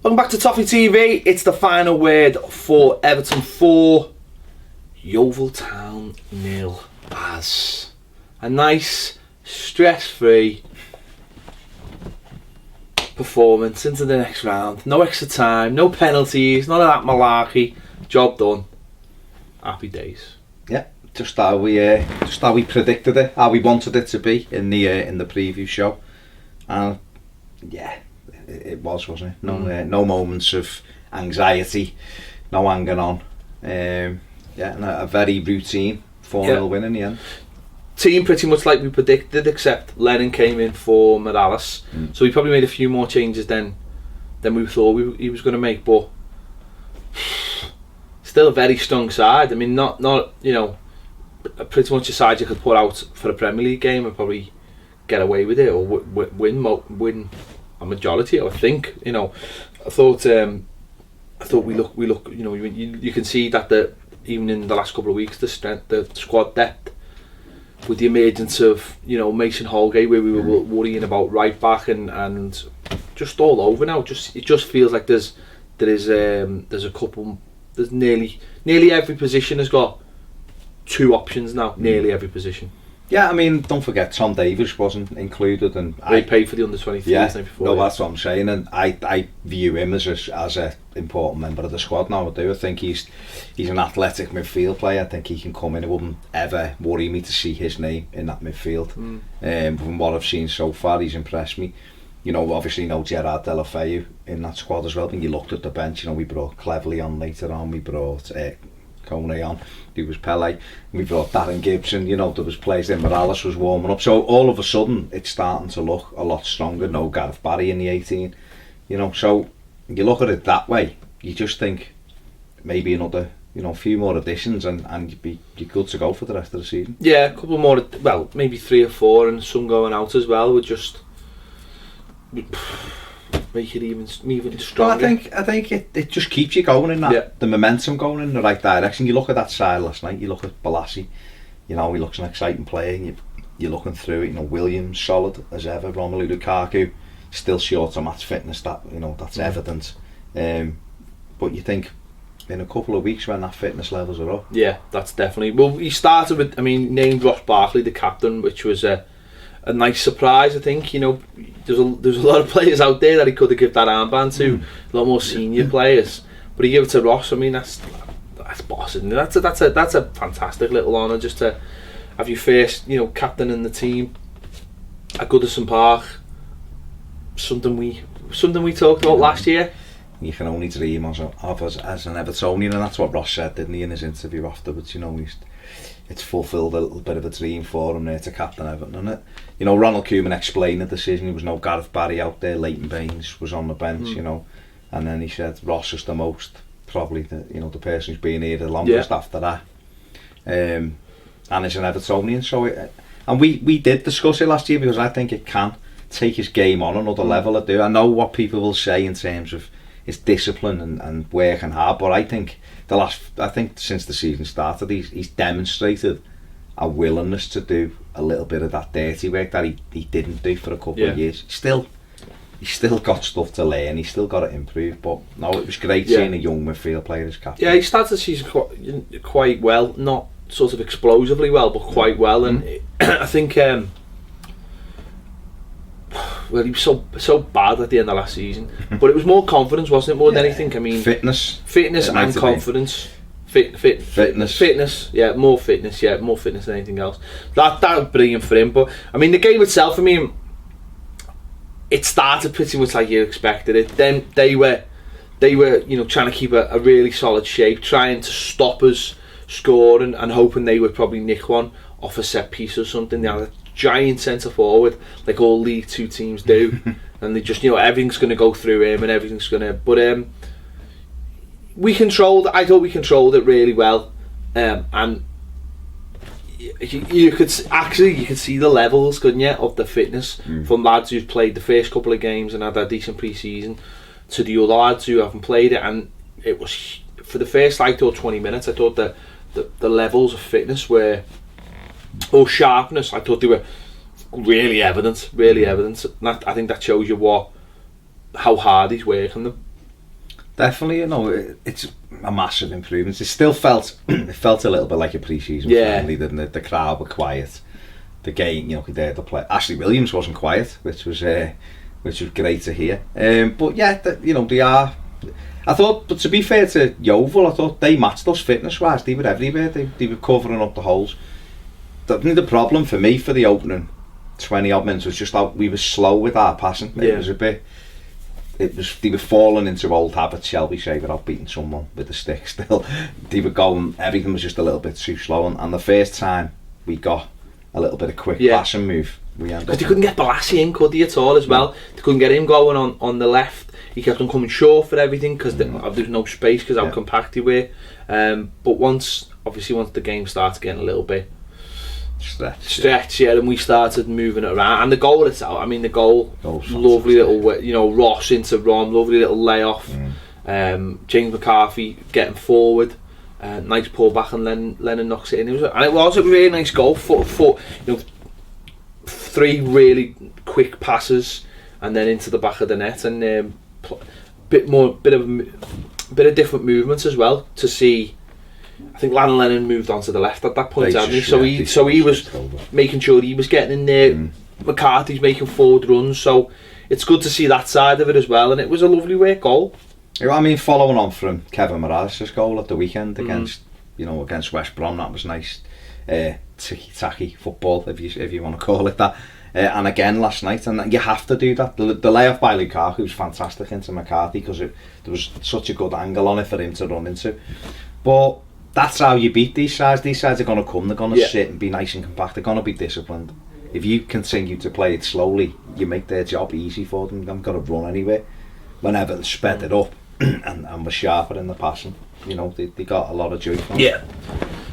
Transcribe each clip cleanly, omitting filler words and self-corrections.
Welcome back to Toffee TV. It's the final word for Everton 4, Yeovil Town 0. Baz. A nice, stress-free performance into the next round. No extra time, no penalties, none of that malarkey. Job done. Happy days. Yeah, just how we predicted it, how we wanted it to be in the preview show, and yeah, it was, wasn't it? No moments of anxiety, no hanging on. Yeah, and a very routine 4-0 win in the end. Team pretty much like we predicted, except Lennon came in for Morales, so he probably made a few more changes than we thought he was going to make, but still a very strong side. I mean, not pretty much a side you could put out for a Premier League game and probably get away with it or win a majority. I think. I thought we look. You can see that even in the last couple of weeks, the squad depth, with the emergence of Mason Holgate, where we were worrying about right back and just all over now. It just feels like there's a couple. There's nearly every position has got two options now. Nearly every position. Yeah, I mean, don't forget Tom Davies wasn't included, and they paid for the under-23s. Yeah, the night before. No, that's what I'm saying, and I view him as a important member of the squad now. I do. I think he's an athletic midfield player. I think he can come in. It wouldn't ever worry me to see his name in that midfield. From what I've seen so far, he's impressed me. Obviously no Gerard Deulofeu in that squad as well. I think you looked at the bench, we brought Cleverley on later on, we brought Koeman on, he was Pele, we brought Darren Gibson, there was players there, Morales was warming up, so all of a sudden it's starting to look a lot stronger. No Gareth Barry in the 18, so you look at it that way, you just think maybe another a few more additions and you're good to go for the rest of the season. Yeah, a couple more, well maybe 3 or 4 and some going out as well would just make it even stronger. Well, I think it just keeps you going in that, the momentum going in the right direction. You look at that side last night, you look at Balassi, he looks an exciting player, you're looking through it, Williams solid as ever, Romelu Lukaku still short of match fitness, that's evident, but you think in a couple of weeks when that fitness levels are up. Yeah, that's definitely, well he started with, named Ross Barkley the captain, which was a nice surprise. I think there's a lot of players out there that he could have given that armband to, a lot more senior players, but he gave it to Ross. That's boss, isn't it? That's a fantastic little honour just to have you first captain in the team at Goodison Park. Something we talked about last year. You can only dream of as an Evertonian, and that's what Ross said, didn't he, in his interview afterwards. It's fulfilled a little bit of a dream for him there to captain Everton, isn't it? Ronald Koeman explained the decision. There was no Gareth Barry out there. Leighton Baines was on the bench, and then he said Ross is the most, probably the person who's been here the longest after that, and is an Evertonian. So and we did discuss it last year, because I think it can take his game on another level. I know what people will say in terms of his discipline and working hard, but I think since the season started, he's demonstrated a willingness to do a little bit of that dirty work that he didn't do for a couple of years. He's still got stuff to learn, he's still got to improve, but no, it was great seeing a young midfield player as captain. Yeah, he started the season quite well, not sort of explosively well, but quite well, and I think well, he was so bad at the end of last season, but it was more confidence, wasn't it, more than anything? Fitness and confidence. Fitness, more fitness than anything else. That was brilliant for him. But the game itself, it started pretty much like you expected it. Then they were trying to keep a really solid shape, trying to stop us scoring and hoping they would probably nick one off a set piece or something. They had a giant centre forward, like all League 2 teams do, and they just everything's going to go through him and everything's going to. But I thought we controlled it really well, and you could see the levels, couldn't you, of the fitness from lads who've played the first couple of games and had a decent pre-season to the other lads who haven't played it. And it was, for the first 20 minutes, I thought the levels of fitness were, or sharpness, I thought they were really evident. And I think that shows you how hard he's working them. Definitely, it's a massive improvement. It still felt it felt a little bit like a pre-season friendly, didn't it? The crowd were quiet. The game, could dare to play. Ashley Williams wasn't quiet, which was great to hear. But yeah, they are. I thought, but to be fair to Yeovil, I thought they matched us fitness-wise. They were everywhere. They were covering up the holes. The problem for me for the opening 20 odd minutes was just that we were slow with our passing. It was a bit. They were falling into old habits, shall we say, without beating someone with a stick. Still, they were going. Everything was just a little bit too slow. And the first time we got a little bit of quick passing move, because they couldn't get Balassi in, could they, at all as well? They couldn't get him going on the left. He kept on coming short for everything because there was no space because how compact they were. But once the game started getting a little bit stretch, and we started moving it around, and the goal itself, lovely little, Ross into Ron, lovely little layoff. James McCarthy getting forward, nice pull back, and then Lennon knocks it in. It was a really nice goal for 3 really quick passes, and then into the back of the net, and bit of different movements as well to see. I think Lennon moved on to the left at that point, hadn't he? So he was making sure he was getting in there. McCarthy's making forward runs, so it's good to see that side of it as well. And it was a lovely work goal. Following on from Kevin Morales' goal at the weekend against West Brom, that was nice. Ticky-tacky football, if you want to call it that. And again last night, and you have to do that. The layoff by Lukaku was fantastic into McCarthy because there was such a good angle on it for him to run into. But that's how you beat these sides. These sides are going to come, they're going to sit and be nice and compact, they're going to be disciplined. If you continue to play it slowly, you make their job easy for them. They're not going to run anywhere. When Everton sped it up and were sharper in the passing, they got a lot of joy from it.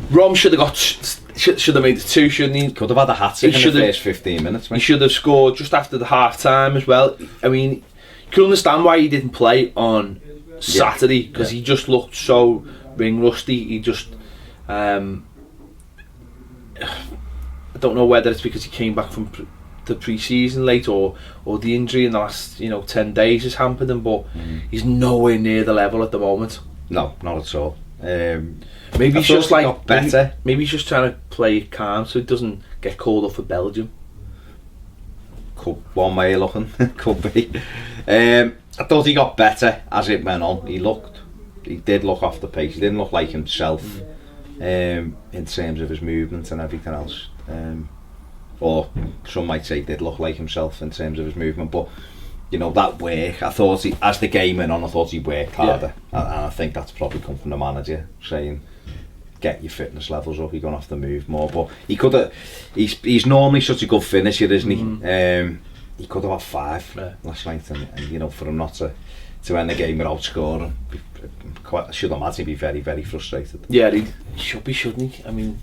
Rom should have made it 2, shouldn't he? Could have had a hat-trick in the first 15 minutes. He should have scored just after the half-time as well. You can understand why he didn't play on Saturday, because he just looked so ring rusty. He just I don't know whether it's because he came back from the pre-season late or the injury in the last 10 days has hampered him, but he's nowhere near the level at the moment. No, not at all. Maybe he's just better. Maybe he's just trying to play it calm so he doesn't get called up for Belgium. One way looking, could be. I thought he got better as it went on. He did look off the pace. He didn't look like himself in terms of his movement and everything else. Or some might say did look like himself in terms of his movement, but that work, I thought as the game went on, I thought he worked harder, and I think that's probably come from the manager saying get your fitness levels up, you're going to have to move more. But he could have, he's normally such a good finisher, isn't he? He could have had 5 last night, and for him not to end the game without scoring, I should imagine he'd be very, very frustrated. Yeah, he should be, shouldn't he?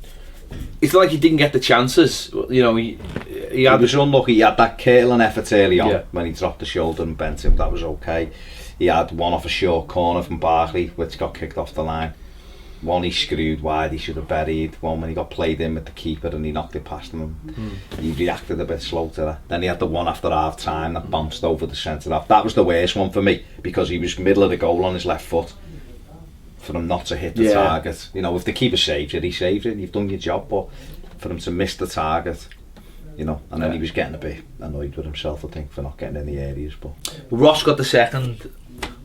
It's like he didn't get the chances. He was unlucky. He had that curling effort early on when he dropped the shoulder and bent him. That was okay. He had one off a short corner from Barkley, which got kicked off the line. One he screwed wide, he should have buried. One when he got played in with the keeper and he knocked it past him. He reacted a bit slow to that. Then he had the one after half time that bounced over the centre half. That was the worst one for me because he was middle of the goal on his left foot. For him not to hit the target, if the keeper saves it, he saves it. You've done your job, but for him to miss the target, and then he was getting a bit annoyed with himself, I think, for not getting in the areas. But Ross got the second,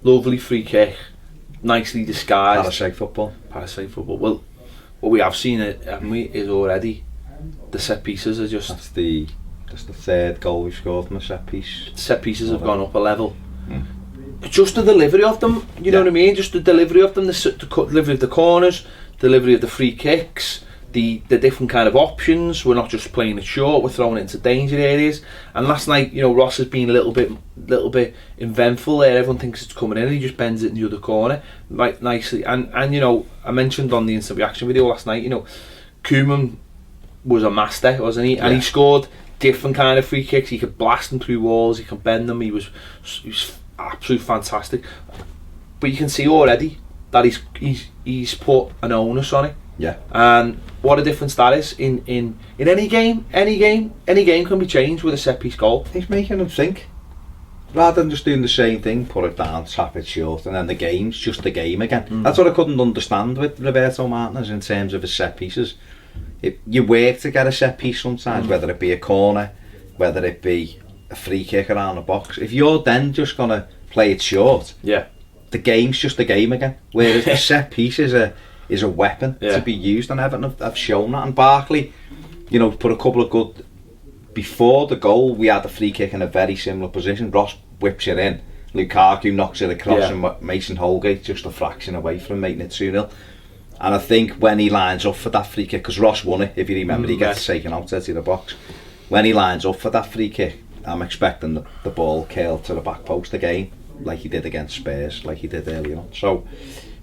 lovely free kick, nicely disguised. Parasite football. Well, what we have seen, haven't we, is already the set pieces are just. That's the third goal we've scored from a set piece. Set pieces have gone up a level. Just the delivery of them, you know what I mean? Just the delivery of them, the delivery of the corners, delivery of the free kicks, the different kind of options. We're not just playing it short, we're throwing it into danger areas. And last night, Ross has been a little bit inventful there. Everyone thinks it's coming in and he just bends it in the other corner right nicely. And I mentioned on the instant reaction video last night, Koeman was a master, wasn't he? And he scored different kind of free kicks. He could blast them through walls, he could bend them. He was absolutely fantastic, but you can see already that he's put an onus on it. And what a difference that is in any game can be changed with a set piece goal. He's making them think. rather than just doing the same thing, put it down, tap it short, and then the game's just the game again. That's what I couldn't understand with Roberto Martinez in terms of his set pieces. You work to get a set piece sometimes, whether it be a corner, whether it be a free kick around the box. If you're then just going to play it short, the game's just the game again. Whereas the set piece is a weapon to be used, and Everton have shown that. And Barkley, you know, put a couple of good... Before the goal, we had the free kick in a very similar position. Ross whips it in. Lukaku knocks it across, and Mason Holgate just a fraction away from making it 2-0. And I think when he lines up for that free kick, because Ross won it, if you remember, he gets taken out of the box. When he lines up for that free kick, I'm expecting the ball curled to the back post again, like he did against Spurs, like he did earlier on. So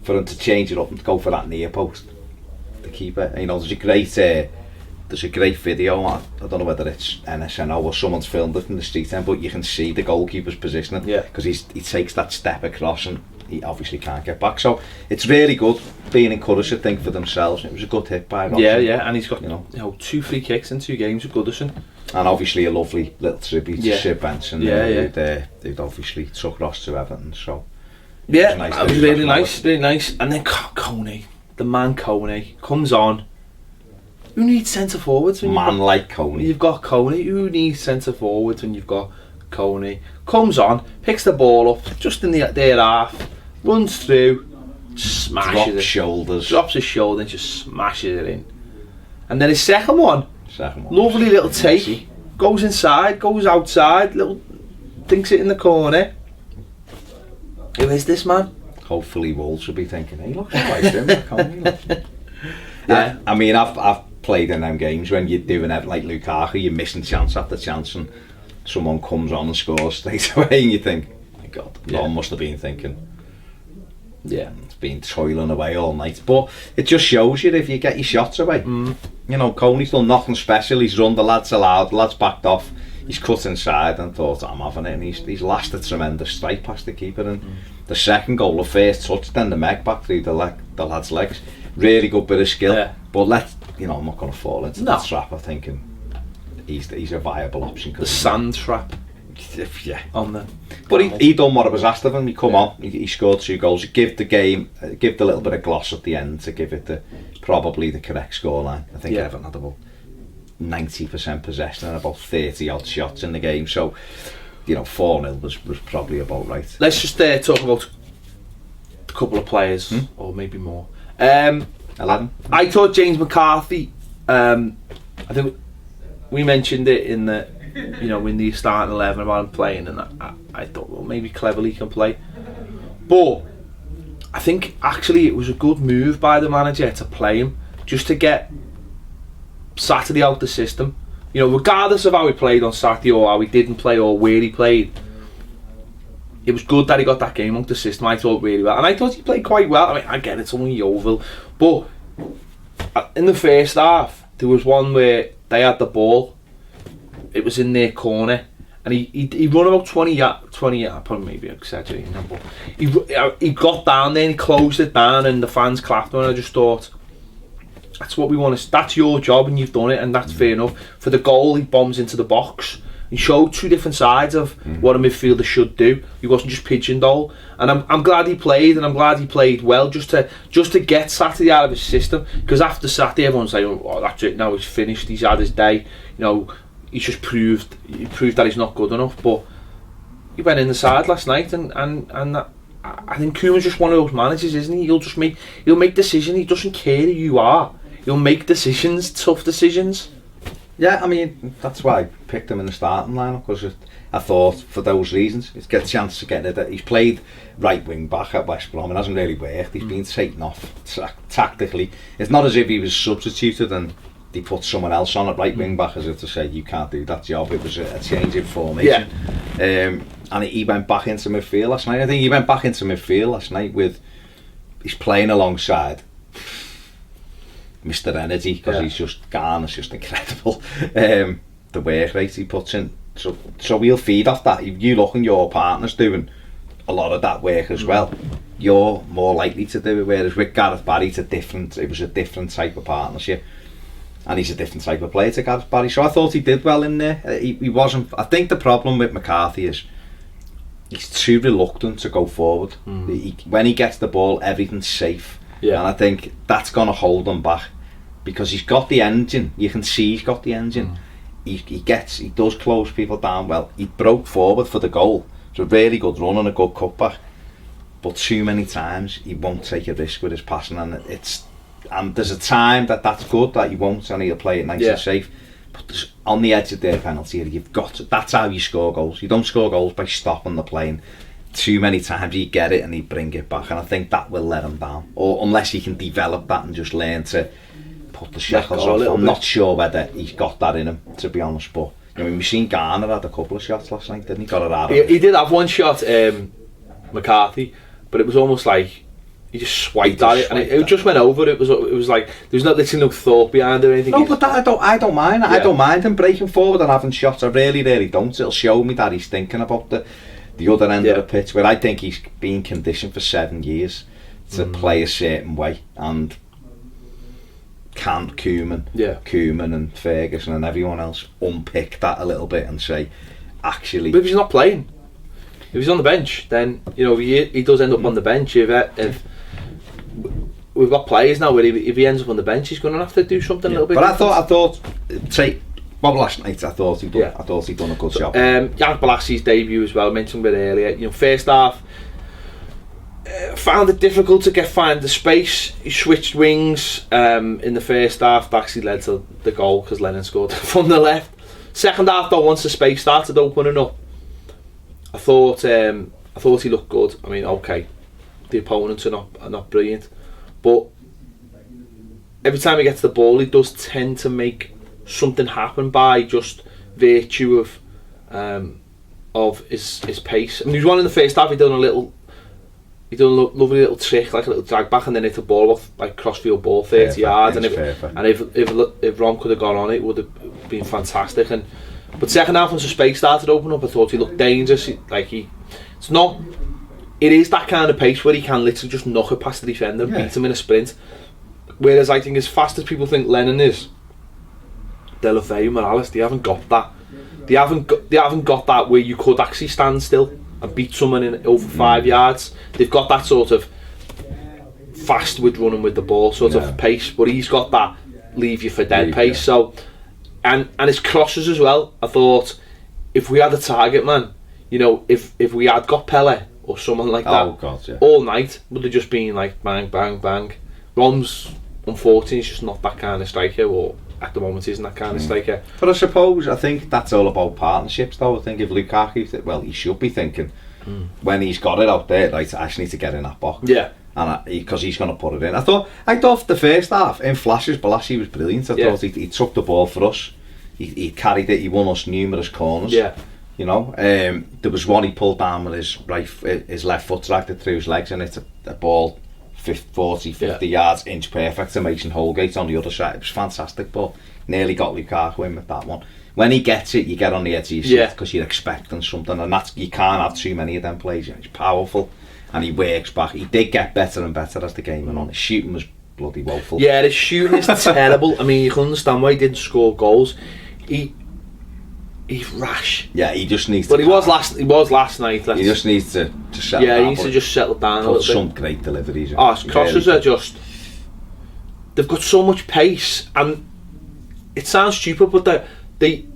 for him to change it up and go for that near post, the keeper, you know, there's a great video. I don't know whether it's NSNO or someone's filmed it in the street end, but you can see the goalkeeper's positioning, because he takes that step across and he obviously can't get back. So it's really good, being encouraged to think for themselves. It was a good hit by Robson. And he's got, you know, 2 free kicks in 2 games with Goodison. And obviously a lovely little tribute to Sid Benson, who'd obviously took Ross to Everton. So it was really nice. And then Coney, the man Coney, comes on. Who needs centre forwards when like Coney? You've got Coney. Who needs centre forwards when you've got Coney? Comes on, picks the ball up just in their half, runs through, smashes it. Drops his shoulder and just smashes it in. And then his second one, lovely little take, goes inside, goes outside, thinks it in the corner. Who is this man? Hopefully Wolves will be thinking, hey, looks like him, Coney. I mean, I've played in them games when you're doing it like Lukaku, you're missing chance after chance, and someone comes on and scores straight away, and you think, my God, Ron must have been thinking, it's been toiling away all night. But it just shows you, if you get your shots away, you know, Coney's done nothing special. He's run, the lads allowed, the lads backed off, he's cut inside and thought, I'm having it, and he's lashed a tremendous strike past the keeper. And the second goal, the first touch, then the meg back through the lad's legs, really good bit of skill. But I'm not going to fall into that trap of thinking he's a viable option. The sand trap. But he done what it was asked of him. He come on, he scored 2 goals. He give the little bit of gloss at the end to give it probably the correct scoreline. I think Everton had about 90% possession and about 30 odd shots in the game. So, 4-0 was probably about right. Let's just talk about a couple of players, or maybe more. 11. I thought James McCarthy, I think we mentioned it in the, in the starting 11 about him playing, and I thought, well, maybe cleverly he can play. But I think actually it was a good move by the manager to play him, just to get Saturday out the system. Regardless of how he played on Saturday or how he didn't play or where he played, it was good that he got that game out the system. I thought really well, and I thought he played quite well. I mean, I get it's only Yeovil, but in the first half there was one where they had the ball. It was in their corner, and he run about 20 yards, probably maybe exaggerating, but he got down there and he closed it down, and the fans clapped, and I just thought, that's what we want to. That's your job, and you've done it, and that's fair enough. For the goal, he bombs into the box. He showed 2 different sides of what a midfielder should do. He wasn't just pigeonhole, and I'm glad he played, and I'm glad he played well, just to get Saturday out of his system. Because after Saturday, everyone's like, "Oh, that's it. Now he's finished. He's had his day." He's just proved that he's not good enough. But he went in the side last night, and I think Koeman's just one of those managers, isn't he? He'll make decisions. He doesn't care who you are. He'll make decisions, tough decisions. Yeah, I mean, that's why I picked him in the starting lineup, because I thought, for those reasons, he's got a chance to get it. He's played right wing back at West Brom and hasn't really worked. He's been taken off tactically. It's not as if he was substituted and they put someone else on at right wing back, as if to say, you can't do that job. It was a change in formation. And he went back into midfield last night. I think he went back into midfield last night he's playing alongside Mr. Energy, because he's just gone. It's just incredible, the work rate he puts in. So we'll feed off that. If you look and your partner's doing a lot of that work as well, you're more likely to do it. Whereas with Gareth Barry, it was a different type of partnership, and he's a different type of player to Gareth Barry. So I thought he did well in there. He wasn't. I think the problem with McCarthy is he's too reluctant to go forward. When he gets the ball, everything's safe. And I think that's going to hold him back, because he's got the engine. You can see he's got the engine. He does close people down well. He broke forward for the goal. It's a really good run and a good cutback. But too many times he won't take a risk with his passing, and there's a time that's good that he won't, and he'll play it nice and safe. But on the edge of their penalty area, you've got to, that's how you score goals. You don't score goals by stopping the playing. Too many times you get it and he bring it back, and I think that will let him down. Or unless he can develop that and just learn to put the shackles off. I'm not sure whether he's got that in him, to be honest. But I mean, we've seen Garner had a couple of shots last night, didn't he? Got it out. He did have one shot, McCarthy, but it was almost like he just swiped at it, and it just went over. It was like there was literally no thought behind it or anything. No, but that, I don't mind. I don't mind him breaking forward and having shots. I really don't. It'll show me that he's thinking about the other end of the pitch, where I think he's been conditioned for 7 years to play a certain way, and can't Koeman and Ferguson and everyone else unpick that a little bit and say, actually. But if he's not playing, if he's on the bench, then he does end up on the bench. If we've got players now where if he ends up on the bench, he's going to have to do something a little bit. But I thought, last night I thought he'd done a good job. Yank Bolassi's debut as well, mentioned a bit earlier. First half, found it difficult to find the space. He switched wings in the first half. That actually led to the goal because Lennon scored from the left. Second half though, once the space started opening up, I thought he looked good. I mean, okay, the opponents are not brilliant, but every time he gets the ball, he does tend to make something happen by just virtue of his pace. I mean, he was one in the first half. He done a lovely little trick, like a little drag back, and then hit the ball off, like crossfield ball, 30 yards. And if Ron could have gone on it, would have been fantastic. But second half, once the space started opening up, I thought he looked dangerous. It is that kind of pace where he can literally just knock it past the defender and beat him in a sprint. Whereas I think, as fast as people think Lennon is, De La Feu, Morales, they haven't got that. They haven't got that where you could actually stand still and beat someone in over 5 yards. They've got that sort of fast with running with the ball sort of pace, but he's got that leave you for dead pace. So, and his crosses as well. I thought, if we had a target man, if we had got Pele or someone like that, all night, would have just been like bang, bang, bang. Rom's, unfortunately, he's just not that kind of striker, or at the moment isn't that kind of striker. But I think that's all about partnerships though. I think if Lukaku, he should be thinking, when he's got it out there, like, I actually need to get in that box. Yeah. And because he's going to put it in. I thought the first half, in flashes, Balassi was brilliant. I thought he took the ball for us. He carried it. He won us numerous corners. Yeah. There was one he pulled down with his left foot, dragged it through his legs, and it's a ball 50 yards, inch perfect to Mason Holgate on the other side. It was fantastic, but nearly got Lukaku in with that one. When he gets it, you get on the edge of your seat because you're expecting something, and you can't have too many of them plays. He's powerful and he works back. He did get better and better as the game went on. His shooting was bloody woeful. Yeah, his shooting is terrible. I mean, you can understand why he didn't score goals. He's rash. Yeah, he just needs. But he was last night. He just needs to settle. Yeah, he needs to just settle down a little bit. Some great deliveries. His crosses are just. They've got so much pace, and it sounds stupid, but they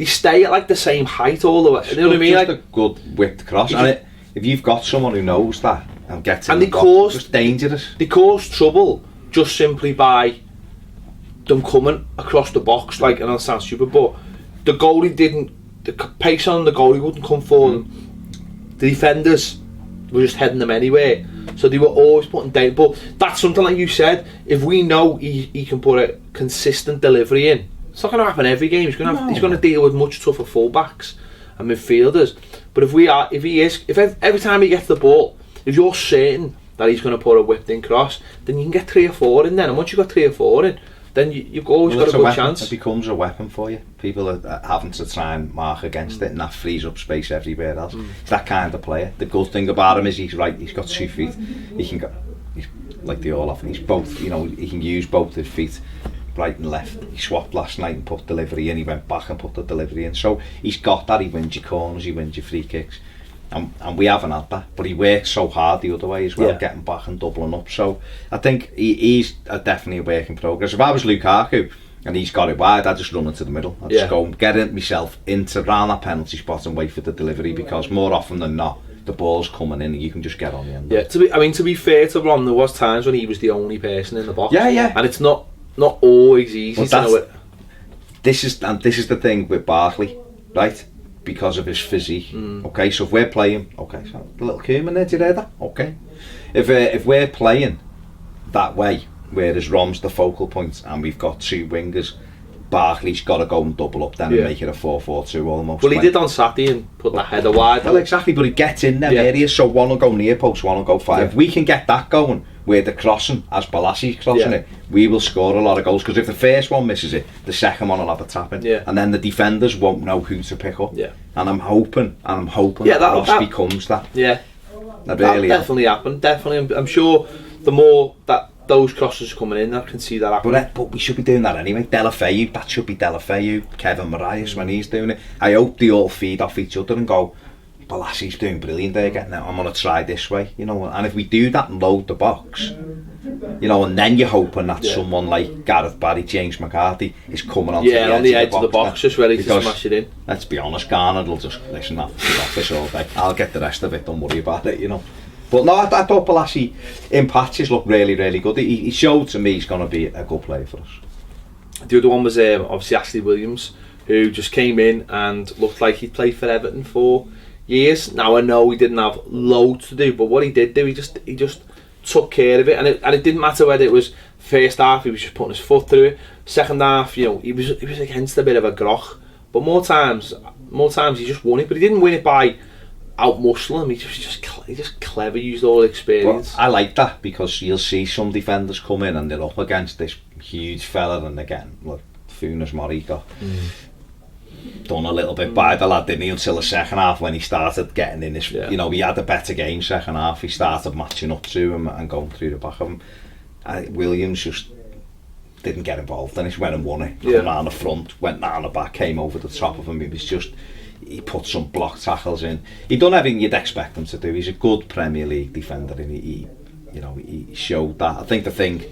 stay at like the same height all the way. You know what I mean? Just a good whipped cross, and if you've got someone who knows that and gets it, and it's just dangerous. They cause trouble just simply by them coming across the box, like, and that sounds stupid, but the goalie didn't. The pace on the goalie wouldn't come for them. The defenders were just heading them anyway, so they were always putting down. But that's something like you said. If we know he can put a consistent delivery in, it's not going to happen every game. He's going to deal with much tougher fullbacks and midfielders. But if every time he gets the ball, if you're certain that he's going to put a whipped in cross, then you can get 3 or 4 in. Then, and once you've got 3 or 4 in, then you've always got a good chance. It becomes a weapon for you. People are having to try and mark against it, and that frees up space everywhere else. It's that kind of player. The good thing about him is he's got 2 feet. He's like the all-off. He's both. He can use both his feet. right and left. He swapped last night and put delivery in. He went back and put the delivery in. So he's got that. He wins your corners, he wins your free kicks. And we haven't had that. But he works so hard the other way as well, getting back and doubling up. So I think he's definitely a work in progress. If I was Lukaku and he's got it wide, I'd just run into the middle. I'd just go and get it myself into round that penalty spot and wait for the delivery, because more often than not, the ball's coming in and you can just get on the end. Yeah, to be fair to Ron, there was times when he was the only person in the box. Yeah. And it's not always easy to know it. This is the thing with Barkley, right? Because of his physique. Okay, so if we're playing, okay, so the little Koeman there, do you hear that? Okay. If we're playing that way, whereas Rom's the focal point and we've got two wingers, Barkley's got to go and double up then and make it a 4-4-2 almost. Well, he did on Saturday and put that header wide. Well, exactly, but he gets in them areas, so one will go near post, one will go far. If we can get that going, where the crossing, as Bolassi's crossing it, we will score a lot of goals, because if the first one misses it, the second one will have a tap in, and then the defenders won't know who to pick up. And I'm hoping that Ross becomes that. That really definitely happened. Definitely, I'm sure the more that those crosses coming in, I can see that happening. But we should be doing that anyway. Delafeu, that should be Delafeu, Kevin Marias when he's doing it. I hope they all feed off each other and go, Bolassi's doing brilliant there, getting out, I'm going to try this way, you know. And if we do that and load the box, you know, and then you're hoping that someone like Gareth Barry, James McCarthy is coming on the edge of the box just ready to smash it in. Let's be honest, Garner will just listen that office all day. I'll get the rest of it, don't worry about it, you know. But no, I thought Balassi in patches looked really, really good. He showed to me he's going to be a good player for us. The other one was obviously Ashley Williams, who just came in and looked like he'd played for Everton for years. Now I know he didn't have loads to do, but what he did do, he just took care of it, and it didn't matter whether it was first half he was just putting his foot through it, second half, you know, he was against a bit of a groch, but more times he just won it, but he didn't win it by out muscling him. He just clever, used all the experience. Well, I like that, because you'll see some defenders come in and they're up against this huge fella, and again, look, Funes Mori got done a little bit by the lad, didn't he, until the second half when he started getting in this, you know, he had a better game second half, he started matching up to him and going through the back of him. Williams just didn't get involved, and he went and won it, come round the front, went round the back, came over the top of him. It was just, he put some block tackles in, he done everything you'd expect him to do. He's a good Premier League defender, and he showed that. I think the thing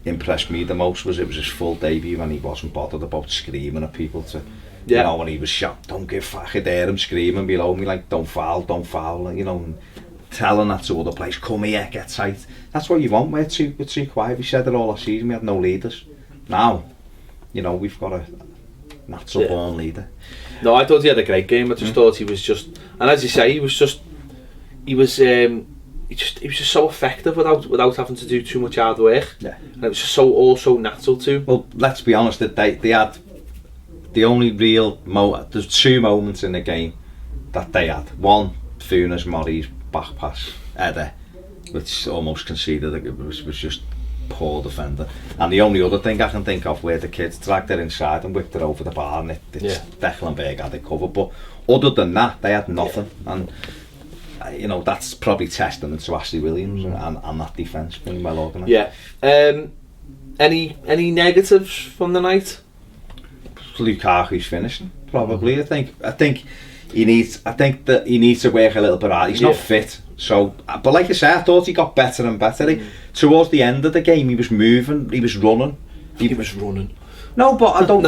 impressed me the most was it was his full debut, and he wasn't bothered about screaming at people to, you know, when he was shot, don't give fuck, I dare him screaming below me like don't foul, you know, and telling that to other players, come here, get tight. That's what you want. We're too quiet. We said it all last season, we had no leaders. Now, you know, we've got a natural born leader. No, I thought he had a great game. I just thought he was just, and as you say, he was just so effective without having to do too much hard work. And it was just so natural too. Well, let's be honest, that they had the only real there's two moments in the game that they had. One, Funes Mori's back pass header, which almost conceded. It was just poor defender. And the only other thing I can think of where the kids dragged it inside and whipped it over the bar, and Declanberg had it covered. But other than that, they had nothing. And you know, that's probably testament to Ashley Williams and that defence being well organised. Any negatives from the night? Lukaku's finishing, probably. I think he needs to work a little bit hard. He's not fit, so, but like I said, I thought he got better and better. Towards the end of the game, he was moving, he was running. He was running. No, but I don't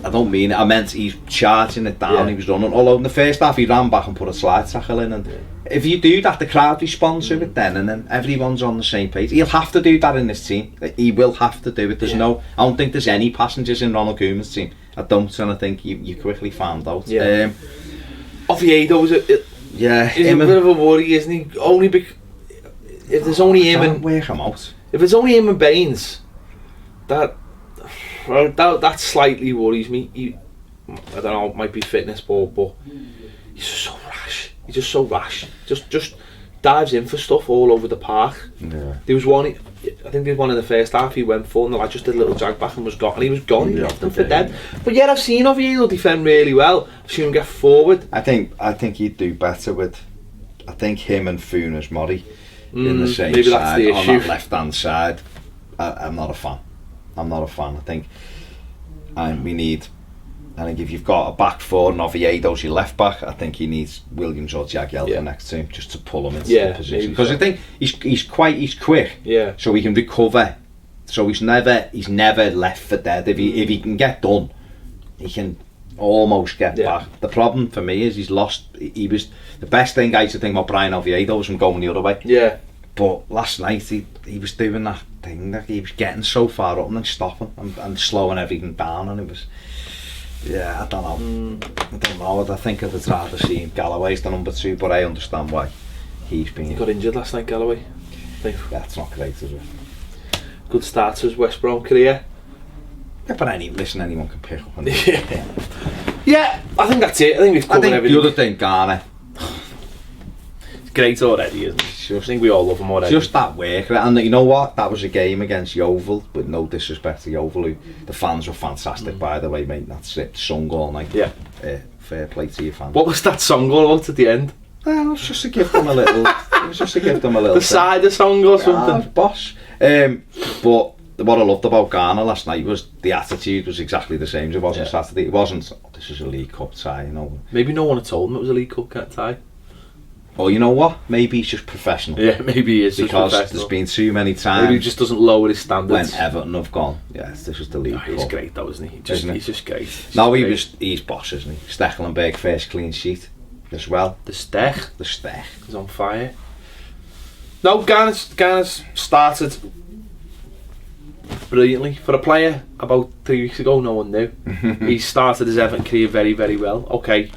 I don't mean it. I meant he's charging it down, he was running. Although in the first half he ran back and put a slide tackle in, and if you do that, the crowd responds to it then, and then everyone's on the same page. He'll have to do that in this team. He will have to do it. There's I don't think there's any passengers in Ronald Koeman's team. I don't, and I think you quickly found out. Oviedo is he's a bit of a worry, isn't he? Only because if there's only him and work him out. If it's only him and Baines, that slightly worries me. I don't know, it might be fitness ball, but he's just so rash. He's just so rash. Just dives in for stuff all over the park. There was one, I think there was one in the first half he went for, and the lad just did a little drag back and was gone. And he was gone. He left him for dead. But yet I've seen Oviedo defend really well. I've seen him get forward. I think he'd do better with, I think him and Funes Mori in the same maybe side, that's the issue. on that left hand side. I'm not a fan. I'm not a fan. I think we need. I think if you've got a back four and Oviedo's your left back, I think he needs Williams or Jagielka next to him just to pull him into the position. Because I think he's quick. Yeah. So he can recover. So he's never left for dead. If he can get done, he can almost get back. The problem for me is he's lost. He was the best thing I used to think about Brian Oviedo was from going the other way. Yeah. But last night he was doing that thing that he was getting so far up and then stopping and slowing everything down, and it was. Yeah, I don't know. I think I'd rather see Galloway's the number 2, but I understand why he's been. He got injured last night, Galloway. That's not great, is it? Good start to his West Brom career. Yeah, but anyone can pick up. Yeah, I think that's it. I think we've covered everything. The other thing, Garner. It's great already, isn't it? I think we all love him already. Just that work, and you know what? That was a game against Yeovil, with no disrespect to Yeovil, who the fans were fantastic, by the way, mate. That's it. Sung all night. Yeah. Fair play to your fans. What was that song all about at the end? Well, it was just to give them a little. The cider song or something. Boss. But what I loved about Ghana last night was the attitude was exactly the same as it was on Saturday. It wasn't, this is a League Cup tie, you know. Maybe no one had told him it was a League Cup tie. Or you know what? Maybe he's just professional. Yeah, maybe he is because there's been too many times. Maybe he just doesn't lower his standards. When Everton have gone, yes, this is the League Cup. He's great though, isn't he? He's just great. He's boss, isn't he? Stekelenburg first clean sheet as well. The Stech is on fire. No, Ghana's started brilliantly. For a player about 3 weeks ago, no one knew. He started his Everton career very, very well. Okay,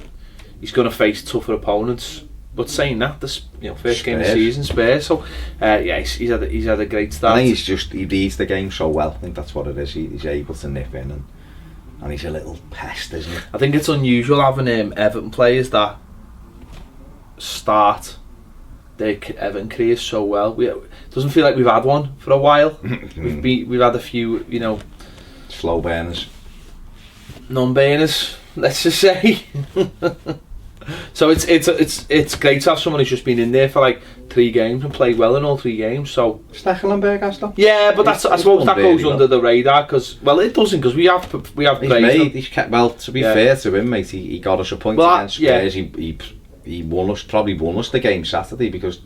he's going to face tougher opponents. But saying that, this first game of the season, Spurs. So he's had a great start. I think he reads the game so well. I think that's what it is. He's able to nip in and he's a little pest, isn't he? I think it's unusual having Everton players that start their Everton careers so well. It doesn't feel like we've had one for a while. We've had a few, slow burners, non-burners. Let's just say. So it's great to have someone who's just been in there for like 3 games and played well in all 3 games. So Stekelenburg has done. Yeah, but I suppose that goes under the radar because it doesn't, because we have he's kept well. To be fair to him, mate, he got us a point against Spurs. He probably won us the game Saturday, because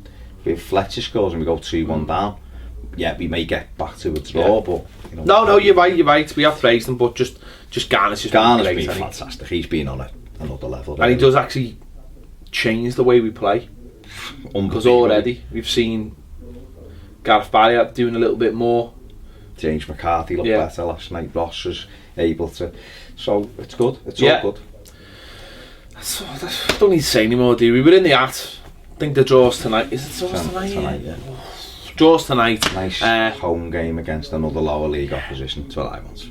if Fletcher scores and we go 2-1 down, we may get back to a draw. But no, you're right. We have praised him, but just Ghana's been fantastic. He's been on another level, and he does actually change the way we play, because already we've seen Gareth Barry doing a little bit more. James McCarthy looked better last night. Ross was able to, so it's good. It's all good. I don't need to say anymore, do we? We're in the at. I think the draw's tonight. Is it draws tonight? Yeah. Draws tonight. Nice home game against another lower league opposition. That's what I want.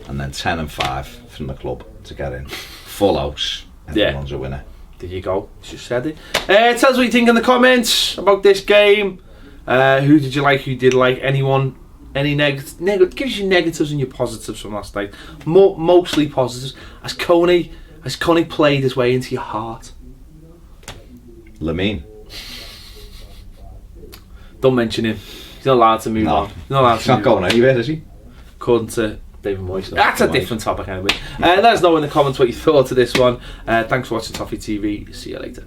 And then 10 and 5 from the club to get in. Full house. Everyone's a winner. There you go. Just said it. Tell us what you think in the comments about this game. Who did you like? Who did like? Anyone? Any negative? Give us your negatives and your positives from last night. Mostly positives. Has Coney played his way into your heart? Lamine. Don't mention him. He's not allowed to move on. He's not going anywhere, is he? According to David Moyes. That's a different topic anyway. Let us know in the comments what you thought of this one. Thanks for watching Toffee TV. See you later.